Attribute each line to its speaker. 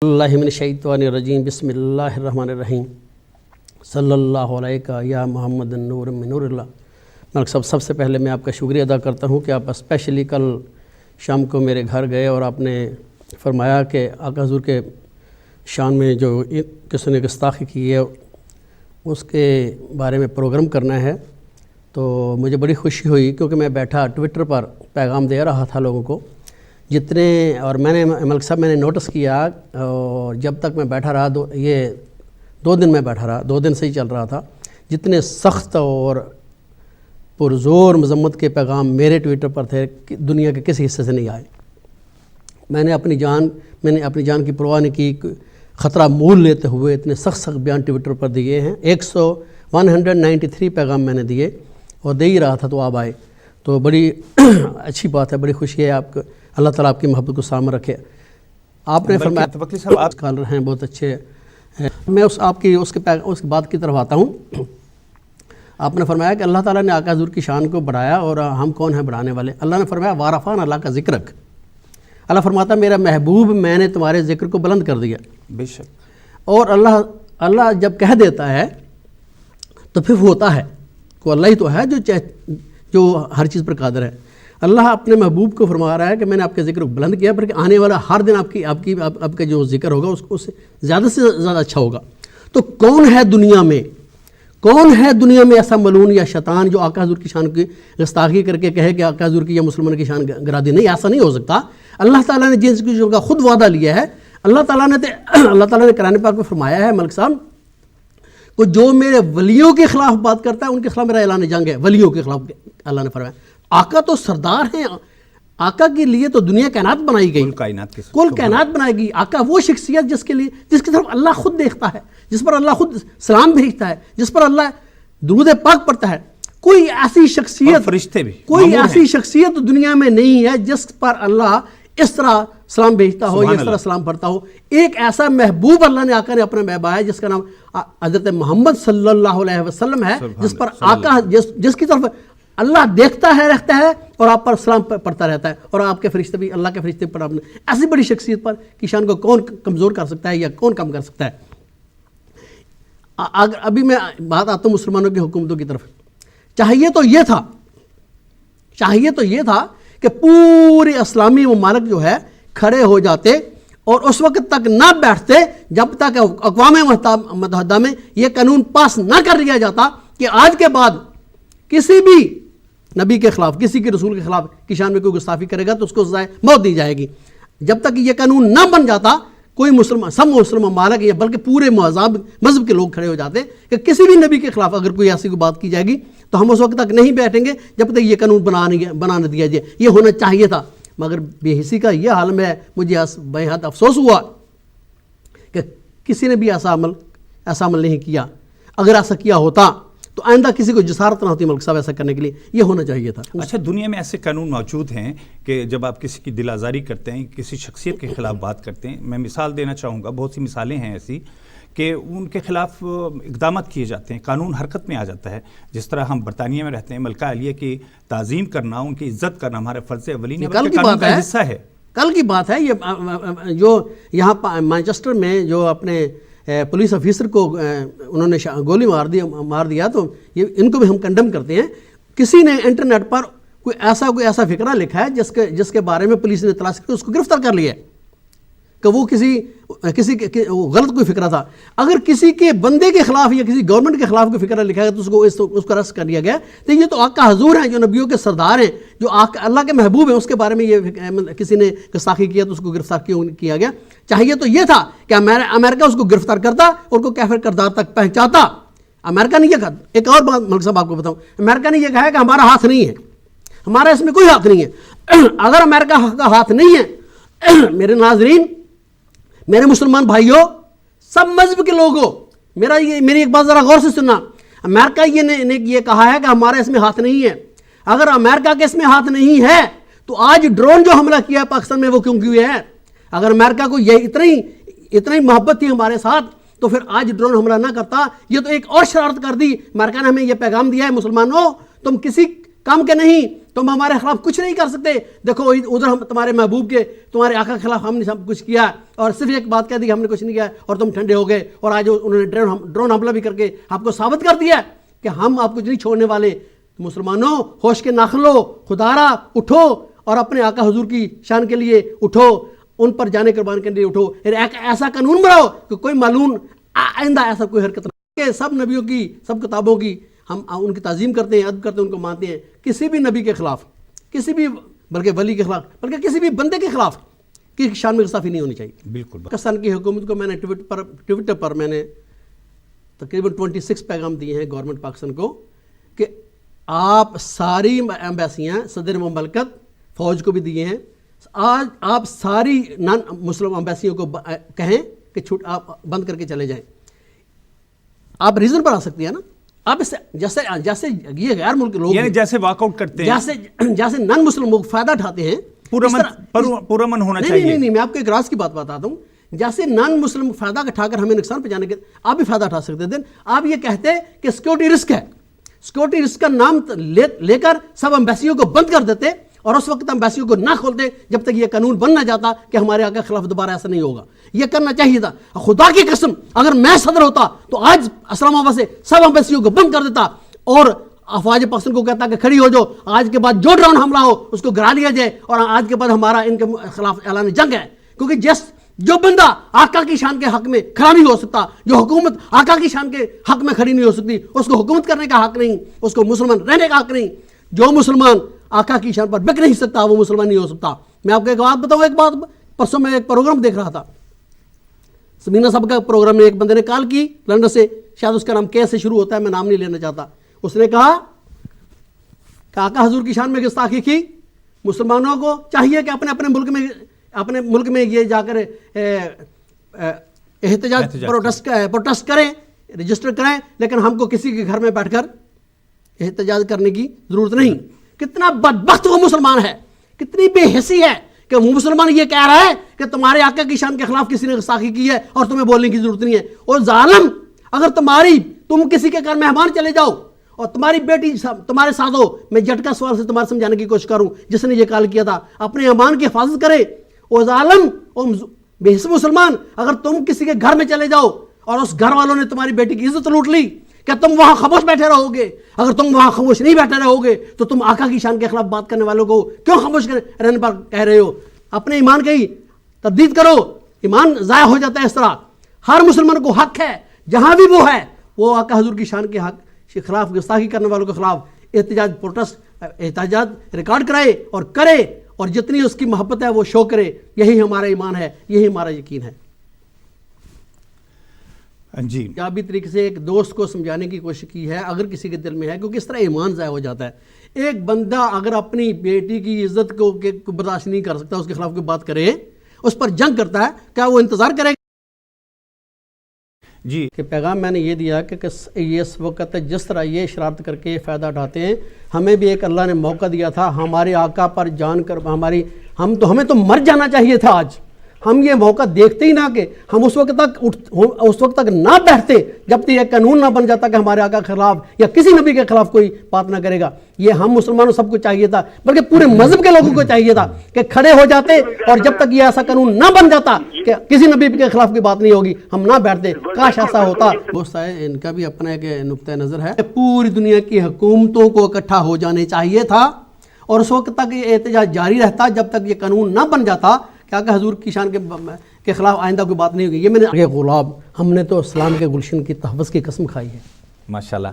Speaker 1: اللہ من الشیطان الرجیم بسم اللہ الرحمن الرحیم صلی اللہ علیہ یا محمد نور من نور اللہ۔ ملک صاحب، سب سے پہلے میں آپ کا شکریہ ادا کرتا ہوں کہ آپ اسپیشلی کل شام کو میرے گھر گئے اور آپ نے فرمایا کہ آقا حضور کے شان میں جو کسی نے گستاخی کی ہے اس کے بارے میں پروگرام کرنا ہے، تو مجھے بڑی خوشی ہوئی کیونکہ میں بیٹھا ٹویٹر پر پیغام دے رہا تھا لوگوں کو جتنے، اور میں نے ملک صاحب میں نے نوٹس کیا، اور جب تک میں بیٹھا رہا یہ 2 دن میں بیٹھا رہا، 2 دن سے ہی چل رہا تھا، جتنے سخت اور پرزور مذمت کے پیغام میرے ٹویٹر پر تھے دنیا کے کسی حصے سے نہیں آئے۔ میں نے اپنی جان کی پرواہ نہیں کی، خطرہ مول لیتے ہوئے اتنے سخت بیان ٹویٹر پر دیے ہیں۔ 193 پیغام میں نے دیے اور دے ہی رہا تھا تو آپ آئے، تو بڑی اچھی بات ہے، بڑی خوشی ہے۔ آپ کو اللہ تعالیٰ آپ کی محبت کو سامنے رکھے۔ آپ نے فرمایا
Speaker 2: توکلی صاحب آپ
Speaker 1: کال رہے ہیں، بہت اچھے ہیں۔ میں اس کے بات کی طرف آتا ہوں۔ آپ نے فرمایا کہ اللہ تعالیٰ نے آقا حضور کی شان کو بڑھایا، اور ہم کون ہیں بڑھانے والے؟ اللہ نے فرمایا وارفعنا اللہ کا ذکرک۔ اللہ فرماتا میرا محبوب میں نے تمہارے ذکر کو بلند کر دیا۔
Speaker 2: بے شک۔
Speaker 1: اور اللہ جب کہہ دیتا ہے تو پھر ہوتا ہے، کو اللہ ہی تو ہے جو ہر چیز پر قادر ہے۔ اللہ اپنے محبوب کو فرما رہا ہے کہ میں نے آپ کے ذکر کو بلند کیا، بلکہ آنے والا ہر دن آپ کا جو ذکر ہوگا اس سے زیادہ اچھا ہوگا۔ تو کون ہے دنیا میں ایسا ملعون یا شیطان جو آقا حضور کی شان کی گستاخی کر کے کہے کہ آقا حضور کی یا مسلمان کی شان گرا دی؟ نہیں، ایسا نہیں ہو سکتا۔ اللہ تعالیٰ نے جن چیزوں کا خود وعدہ لیا ہے، اللہ تعالیٰ نے قرآن پاک میں فرمایا ہے ملک صاحب کو جو میرے ولیوں کے خلاف بات کرتا ہے ان کے خلاف میرا اعلان جنگ ہے۔ ولیوں کے خلاف اللہ نے فرمایا، آقا تو سردار ہیں، آقا کے لیے تو دنیا کائنات بنائی گئی، کل کائنات بنائی گئی۔ آقا وہ شخصیت جس کی طرف اللہ خود دیکھتا ہے، جس پر اللہ خود سلام بھیجتا ہے، جس پر اللہ درود پاک پڑھتا ہے۔ کوئی ایسی شخصیت،
Speaker 2: فرشتے بھی
Speaker 1: کوئی ایسی شخصیت دنیا میں نہیں ہے جس پر اللہ اس طرح سلام بھیجتا ہو یا اس طرح سلام پڑھتا ہو۔ ایک ایسا محبوب اللہ نے آقا نے اپنے محبوب ہے جس کا نام حضرت محمد صلی اللہ علیہ وسلم ہے، جس پر آقا جس کی طرف اللہ دیکھتا ہے، رکھتا ہے اور آپ پر سلام پڑھتا رہتا ہے، اور آپ کے فرشتے بھی اللہ کے فرشتے پر اپنے ایسی بڑی شخصیت پر کی شان کو کون کمزور کر سکتا ہے یا کون کم کر سکتا ہے؟ اگر ابھی میں بات آتا ہوں مسلمانوں کی حکومتوں کی طرف، چاہیے تو یہ تھا کہ پورے اسلامی ممالک جو ہے کھڑے ہو جاتے اور اس وقت تک نہ بیٹھتے جب تک اقوام متحدہ میں یہ قانون پاس نہ کر لیا جاتا کہ آج کے بعد کسی بھی نبی کے خلاف، کسی کے رسول کے خلاف کی شان میں کوئی گستاخی کرے گا تو اس کو سزائے موت دی جائے گی۔ جب تک یہ قانون نہ بن جاتا کوئی سب مسلم ممالک یا بلکہ پورے مذہب کے لوگ کھڑے ہو جاتے کہ کسی بھی نبی کے خلاف اگر کوئی ایسی کوئی بات کی جائے گی تو ہم اس وقت تک نہیں بیٹھیں گے جب تک یہ قانون بنا دیا جائے۔ یہ ہونا چاہیے تھا، مگر بے حسی کا یہ حال میں مجھے بے حد افسوس ہوا کہ کسی نے بھی ایسا عمل نہیں کیا۔ اگر ایسا کیا ہوتا تو آئندہ کسی کو جسارت نہ ہوتی ملک صاحب ایسا کرنے کے لیے، یہ ہونا چاہیے تھا۔
Speaker 2: اچھا، دنیا میں ایسے قانون موجود ہیں کہ جب آپ کسی کی دل آزاری کرتے ہیں، کسی شخصیت کے خلاف بات کرتے ہیں، میں مثال دینا چاہوں گا، بہت سی مثالیں ہیں ایسی کہ ان کے خلاف اقدامات کیے جاتے ہیں، قانون حرکت میں آ جاتا ہے۔ جس طرح ہم برطانیہ میں رہتے ہیں، ملکہ عالیہ کی تعظیم کرنا، ان کی عزت کرنا ہمارے فرض اولین ہے،
Speaker 1: کل کی
Speaker 2: قانون
Speaker 1: بات
Speaker 2: کا
Speaker 1: ہے،
Speaker 2: حصہ ہے۔
Speaker 1: کل کی بات ہے یہ جو یہاں مانچسٹر میں جو اپنے پولیس آفیسر کو انہوں نے گولی مار دیا، تو یہ ان کو بھی ہم کنڈم کرتے ہیں۔ کسی نے انٹرنیٹ پر کوئی ایسا فقرہ لکھا ہے جس کے بارے میں پولیس نے تلاش کر اس کو گرفتار کر لیا ہے کہ وہ کسی غلط کوئی فکرہ تھا۔ اگر کسی کے بندے کے خلاف یا کسی گورنمنٹ کے خلاف کوئی فکرہ لکھا گیا تو اس کو ارسٹ کر لیا گیا۔ تو یہ تو آقا حضور ہیں جو نبیوں کے سردار ہیں، جو اللہ کے محبوب ہیں، اس کے بارے میں یہ کسی نے گستاخی کیا تو اس کو گرفتار کیا گیا۔ چاہیے تو یہ تھا کہ امریکہ اس کو گرفتار کرتا اور کو کافر کردار تک پہنچاتا۔ امریکہ نے یہ کہا، ایک اور بات ملک صاحب آپ کو بتاؤں، امریکہ نے یہ کہا کہ ہمارا ہاتھ نہیں ہے، ہمارا اس میں کوئی ہاتھ نہیں ہے۔ اگر امریکہ کا ہاتھ نہیں ہے، میرے ناظرین، میرے مسلمان بھائیوں، سب مذہب کے لوگوں، میری ایک بات ذرا غور سے سننا۔ امریکہ نے یہ کہا ہے کہ ہمارا اس میں ہاتھ نہیں ہے۔ اگر امریکہ کے اس میں ہاتھ نہیں ہے تو آج ڈرون جو حملہ کیا ہے پاکستان میں وہ کیوں کیا ہے؟ اگر امریکہ کو یہ اتنی محبت تھی ہمارے ساتھ تو پھر آج ڈرون حملہ نہ کرتا۔ یہ تو ایک اور شرارت کر دی۔ امریکہ نے ہمیں یہ پیغام دیا ہے، مسلمانوں تم کسی کام کے نہیں، تم ہمارے خلاف کچھ نہیں کر سکتے. دیکھو ادھر ہم تمہارے محبوب کے تمہارے آقا کے خلاف ہم نے سب کچھ کیا اور صرف ایک بات کہہ دی کہ ہم نے کچھ نہیں کیا اور تم ٹھنڈے ہو گئے, اور آج انہوں نے ڈرون حملہ بھی کر کے آپ کو ثابت کر دیا کہ ہم آپ کو نہیں چھوڑنے والے. مسلمانوں ہوش کے ناخن لو, خدارا اٹھو اور اپنے آقا حضور کی شان کے لیے اٹھو, ان پر جانے قربان کے لیے اٹھو. ایسا قانون بناؤ کہ کوئی معلوم آئندہ ایسا کوئی حرکت نہ کہ سب نبیوں کی سب کتابوں کی ہم ان کی تعظیم کرتے ہیں, ادب کرتے ہیں, ان کو مانتے ہیں. کسی بھی نبی کے خلاف, کسی بھی بلکہ ولی کے خلاف, بلکہ کسی بھی بندے کے خلاف کی شان میں گستاخی نہیں ہونی چاہیے.
Speaker 2: بالکل.
Speaker 1: پاکستان کی حکومت کو میں نے ٹویٹر پر میں نے تقریباً 26 پیغام دیے ہیں گورنمنٹ پاکستان کو کہ آپ ساری ایمبیسیاں, صدر مملکت, فوج کو بھی دیے ہیں, آج آپ ساری نان مسلم ایمبیسیوں کو کہیں کہ آپ بند کر کے چلے جائیں. آپ ریزن پر آ سکتی ہیں نا, آپ اس سے جیسے یہ غیر ملک لوگ
Speaker 2: یعنی جیسے واک آؤٹ کرتے ہیں,
Speaker 1: جیسے نان مسلم لوگ فائدہ اٹھاتے ہیں,
Speaker 2: پرامن ہونا چاہیے.
Speaker 1: نہیں, میں آپ کو ایک راز کی بات بتاتا ہوں. جیسے نان مسلم فائدہ اٹھا کر ہمیں نقصان پہنچانے کے آپ بھی فائدہ اٹھا سکتے تھے. آپ یہ کہتے کہ سیکورٹی رسک ہے, سیکورٹی رسک کا نام لے کر سب ایمبیسیوں کو بند کر دیتے اور اس وقت ایمبیسیوں کو نہ کھولتے جب تک یہ قانون بن نہ جاتا کہ ہمارے آقا کے خلاف دوبارہ ایسا نہیں ہوگا. یہ کرنا چاہیے تھا. خدا کی قسم اگر میں صدر ہوتا تو آج اسلام آباد سے سب ایمبیسیوں کو بند کر دیتا اور افواج پاکستان کو کہتا کہ کھڑی ہو جاؤ, آج کے بعد جو ڈرون حملہ ہو اس کو گرا لیا جائے اور آج کے بعد ہمارا ان کے خلاف اعلان جنگ ہے. کیونکہ جو بندہ آقا کی شان کے حق میں کھڑا نہیں ہو سکتا, جو حکومت آقا کی شان کے حق میں کھڑی نہیں ہو سکتی, اس کو حکومت کرنے کا حق نہیں, اس کو مسلمان رہنے کا حق نہیں. جو مسلمان آقا کی شان پر بک نہیں سکتا وہ مسلمان نہیں ہو سکتا. میں آپ کو ایک بات بتاؤں, ایک بات پرسوں میں ایک پروگرام دیکھ رہا تھا, سمینہ صاحب کا پروگرام میں ایک بندے نے کال کی لندن سے, شاید اس کا نام کے سے شروع ہوتا ہے, میں نام نہیں لینا چاہتا. اس نے کہا کہ آقا حضور کی شان میں گستاخی کی, مسلمانوں کو چاہیے کہ اپنے ملک میں یہ جا کر احتجاج پروٹیسٹ کریں, رجسٹر کریں, لیکن ہم کو کسی کے گھر میں بیٹھ کر احتجاج کرنے کی ضرورت نہیں. کتنا بدبخت وہ مسلمان ہے, کتنی بے حسی ہے کہ وہ مسلمان یہ کہہ رہا ہے کہ تمہارے آقا کی شان کے خلاف کسی نے گستاخی کی ہے اور تمہیں بولنے کی ضرورت نہیں ہے. اور ظالم, اگر تم کسی کے گھر مہمان چلے جاؤ اور تمہاری بیٹی تمہارے ساتھ ہو, میں جھٹکا سوال سے تمہارے سمجھانے کی کوشش کروں, جس نے یہ کال کیا تھا اپنے ایمان کی حفاظت کرے. او ظالم, او بے حس مسلمان, اگر تم کسی کے گھر میں چلے جاؤ اور اس گھر والوں نے تمہاری بیٹی کی عزت لوٹ لی, کیا تم وہاں خاموش بیٹھے رہو گے؟ اگر تم وہاں خاموش نہیں بیٹھے رہو گے تو تم آقا کی شان کے خلاف بات کرنے والوں کو کیوں خاموش رہنے پر کہہ رہے ہو؟ اپنے ایمان کی تردید کرو, ایمان ضائع ہو جاتا ہے اس طرح. ہر مسلمان کو حق ہے جہاں بھی وہ ہے, وہ آقا حضور کی شان کے حق کے خلاف گستاخی کرنے والوں کے خلاف احتجاج ریکارڈ کرائے اور کرے, اور جتنی اس کی محبت ہے وہ شو کرے. یہی ہمارا ایمان ہے, یہی ہمارا یقین ہے.
Speaker 2: جی,
Speaker 1: بھی طریقے سے ایک دوست کو سمجھانے کی کوشش کی ہے اگر کسی کے دل میں ہے, کیونکہ اس طرح ایمان ضائع ہو جاتا ہے. ایک بندہ اگر اپنی بیٹی کی عزت کو برداشت نہیں کر سکتا, اس کے خلاف کوئی بات کرے, اس پر جنگ کرتا ہے, کیا وہ انتظار کرے گا؟
Speaker 2: جی,
Speaker 1: کہ پیغام میں نے یہ دیا کہ یہ اس وقت جس طرح یہ شرارت کر کے فائدہ اٹھاتے ہیں, ہمیں بھی ایک اللہ نے موقع دیا تھا ہمارے آقا پر جان کر ہمیں تو مر جانا چاہیے تھا. آج ہم یہ موقع دیکھتے ہی نہ کہ ہم اس وقت تک نہ بیٹھتے جب تک یہ قانون نہ بن جاتا کہ ہمارے آقا کے خلاف یا کسی نبی کے خلاف کوئی بات نہ کرے گا. یہ ہم مسلمانوں سب کو چاہیے تھا, بلکہ پورے مذہب کے لوگوں کو چاہیے تھا کہ کھڑے ہو جاتے, اور جب تک یہ ایسا قانون نہ بن جاتا کہ کسی نبی کے خلاف کوئی بات نہیں ہوگی, ہم نہ بیٹھتے. کاش ایسا ہوتا. دوست ہے, ان کا بھی اپنا ایک نقطہ نظر ہے. پوری دنیا کی حکومتوں کو اکٹھا ہو جانے چاہیے تھا, اور اس وقت تک یہ احتجاج جاری رہتا جب تک یہ قانون نہ بن جاتا کہ آقا حضور کی شان کے خلاف آئندہ کوئی بات نہیں ہوگی. یہ میں نے غلام, ہم نے تو اسلام کے گلشن کی تحفظ کی قسم کھائی ہے.
Speaker 2: ماشاءاللہ.